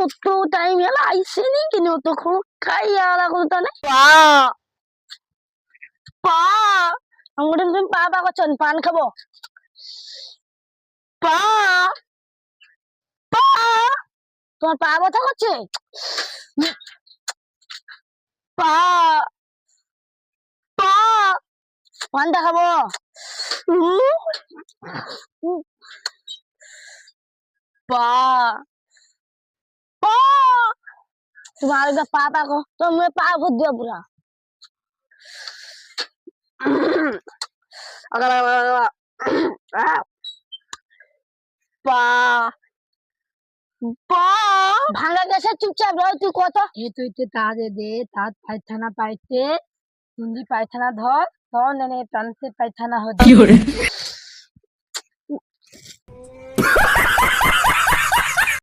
তো টাইম এলা আইসেনি কেন তখন খাইয়া আলা কথা না পা পা আমার তুমি পা পা করছেন পান খাবো পা পা তোমার পা ব্যথা করছে পা পা পানটা খাবো পা পা तुम्हारे पापा को तो मैं पाप को दिया पूरा अगर पा पा भांगा कैसे चुपचाप रहो तू को तो ये तो इतने ताजे दे तात पायथाना पाइते तुंदी पायथाना धर तो नने प्राण से पायथाना हो